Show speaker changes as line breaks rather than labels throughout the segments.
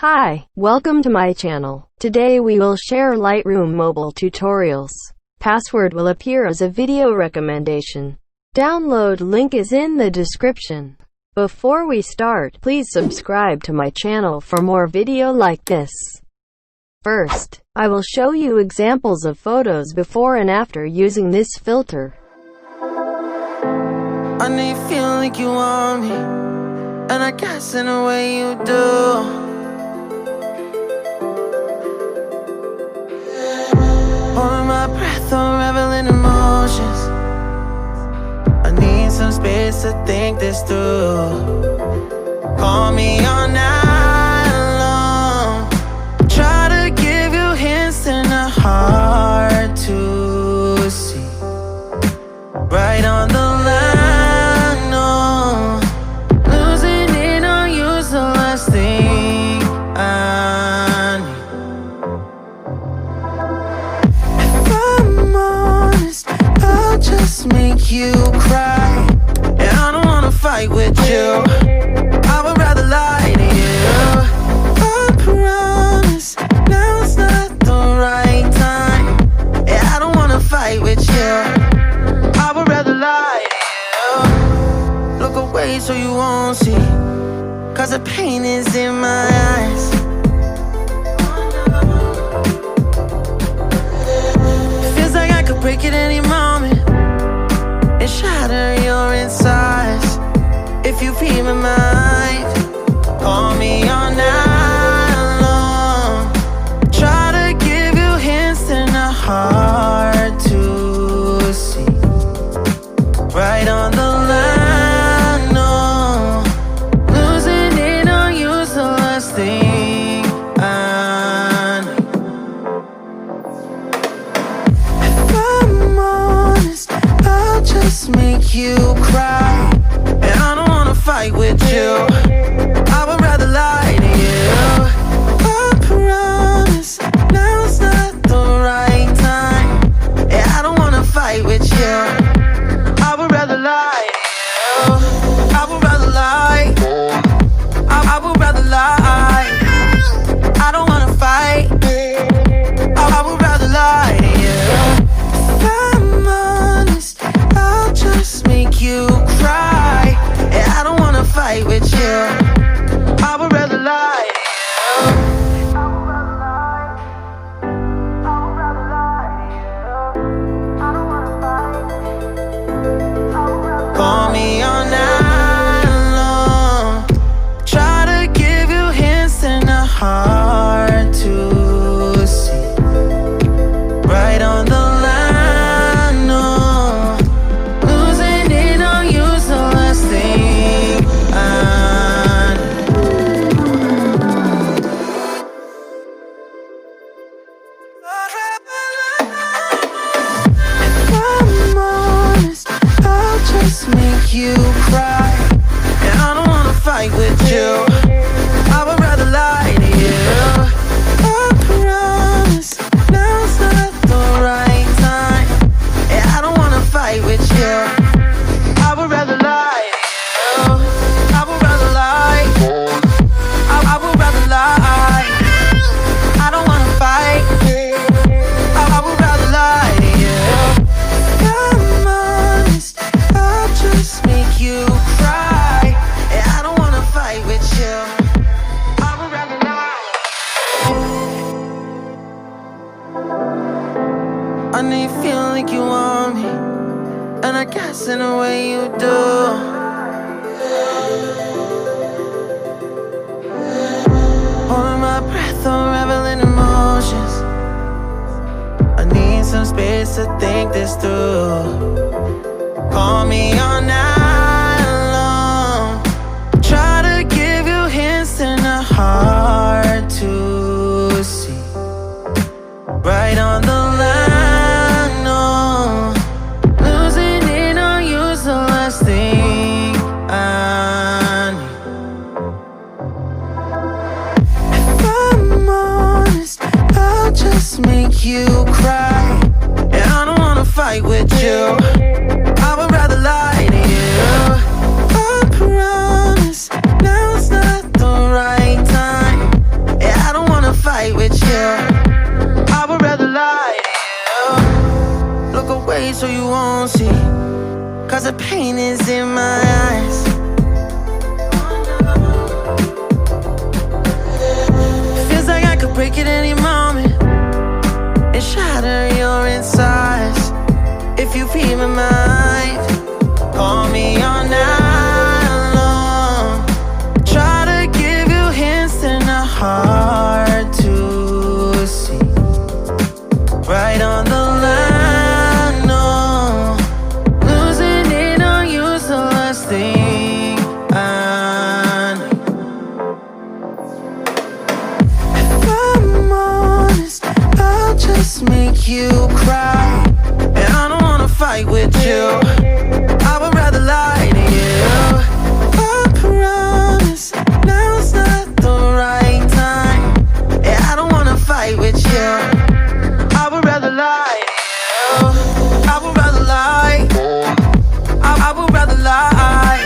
Hi, welcome to my channel. Today we will share Lightroom mobile tutorials. Password will appear as a video recommendation. Download link is in the description. Before we start, please subscribe to my channel for more video like this. First, I will show you examples of photos before and after using this filter.
I know you feel like you want me, and I guess in a way you do. Holding my breath, I'm reveling emotions. I need some space to think this through. Call me all night long. Try to give you hints and a hard to see. Right on the line, no. Losing it on you's the last thing I need. If I'm honest, I'll just make you cry. And I don't wanna fight with you, I would rather lie to you. I promise, now's not the right time. And I don't wanna fight with you, I would rather lie to you. Look away so you won't see, cause the pain is in my eyes. Feels like I could break at any moment and shatter your insides. If you read my mind, call me all night long. Try to give you hints and a hard to see. Right on the line, no. Losing it on you's the last thing I need. If I'm honest, I'll just make you cry. And I don't wanna fight with you, I would rather lie to you. I promise, now's not the right time. And I don't wanna fight with you, I would rather lie to you. I would rather lie. I would rather lie. I don't wanna fight. I would rather lie to you. If I'm honest, I'll just make you cry. And I don't wanna fight with you, I would rather lie to you. I would rather lie. I would rather lie to you. I don't wanna fight. Call me all night long. Try to give you hints and a hard to see. Right on the line, no. Losing it on you's the last thing I need. If I'm honest, I'll just make you cry. And I don't wanna fight with you, I would rather lie to you. I promise, now's not the right time. And I don't wanna fight with you, I would rather lie to you. I would rather lie. I would rather lie. I don't wanna fight. I would rather lie to you. If I'm honest, I'll just make you cry. And I don't wanna fight with you, I would rather lie. I know you feel like you want me, and I guess in a way you do. Holding my breath, I'm reveling emotions. I need some space to think this through. Call me all night long. Try to give you hints and a hard to see. Right on the line, no. Losing it on you's the last thing I need. If I'm honest, I'll just make you cry. And I don't wanna fight with you, I would rather lie to you. you won't see, 'cause the pain is in my eyes. Feels like I could break it any moment and shatter your insides. If you feel my mind, call me all night long. Try to give you hints and a hard to see. Right on the line, no. Losing it on you's the last thing I need. If I'm honest, I'll just make you cry. And I don't wanna fight with you, I would rather lie to you. I promise, now's not the right time. And I don't wanna fight with you, I would rather lie to you. I would rather lie, I would rather lie.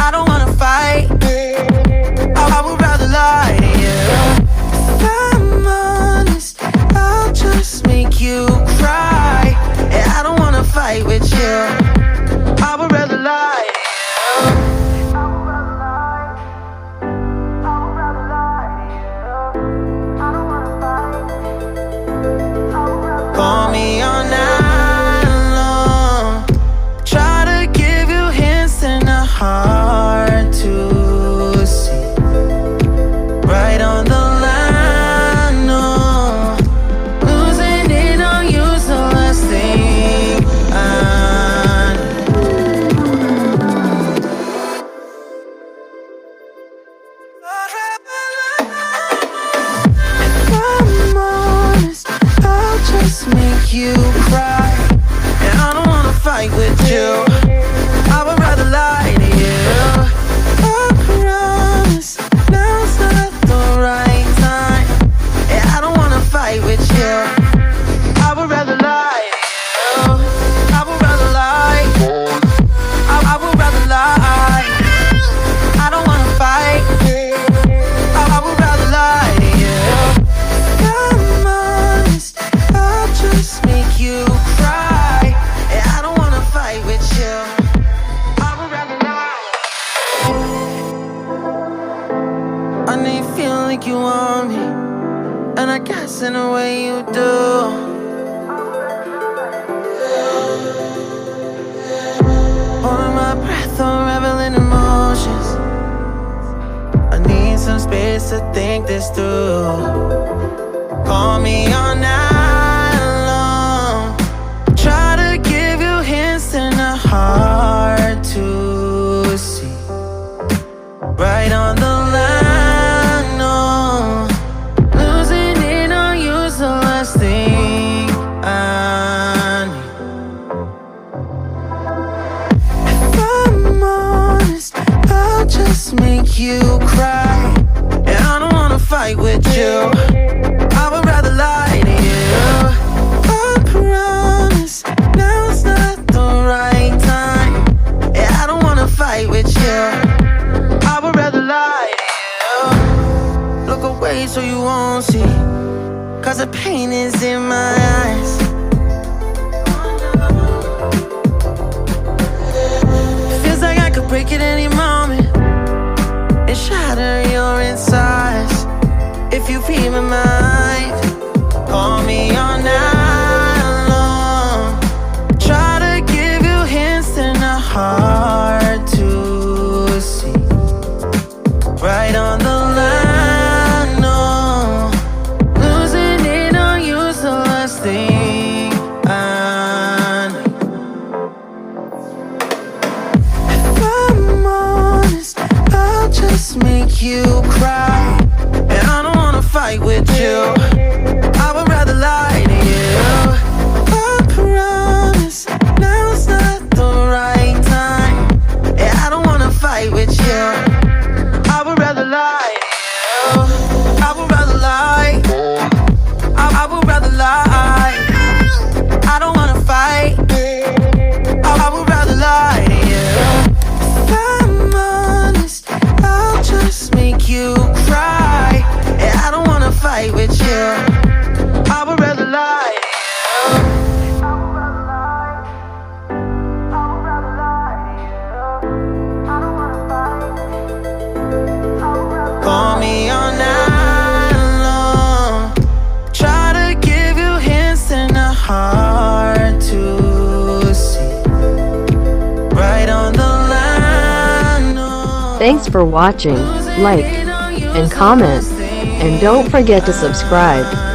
I don't wanna fight, I would rather lie to you. If I'm honest, I'll just make you cry. And I don't wanna fight with you, I would rather lie to you. Call me all night long. Try to give you hints and a hard to see. Right on the line, no. Losing it on you's the last thing I need. If I'm honest, I'll just make you cry. And I don't wanna fight with you, I would rather lie to you. I promise, now's not the right time. And I don't wanna fight with you, I would rather lie to you. I would rather lie, I would rather lie. I don't wanna fight, I would rather lie to you. If I'm honest, I'll just make you cry. And I don't wanna fight with you, I would rather lie. I know you feel like you want me, and I guess in a way you do. Holding my breath, unraveling emotions. I need some space to think this through. Call me all night long. Try to give you hints and a hard to see. Right on the line, no. Losing it on you's the last thing I need. If I'm honest, I'll just make you cry. And I don't wanna fight with you, I would rather lie to you. I promise, now's not the right time. And I don't wanna fight with you, I would rather lie to you. Look away so you won't see, 'cause the pain is in my eyes. Feels like I could break it any moment and shatter your insides. If you feel my mind, call me all night long. Try to give you hints and a hard to see. Right on the line, no. Losing it on you's the last thing I need. If I'm honest, I'll just make you cry. And I don't wanna fight with you, I would rather lie to you. I promise, now's not the right time. And I don't wanna fight with you, I would rather lie to you. I would rather lie, I would rather lie. I don't wanna fight, I would rather lie to you. If I'm honest, I'll just make you cry. And I don't wanna fight with you, I would rather lie to you.
Thanks for watching, like, and comment, and don't forget to subscribe.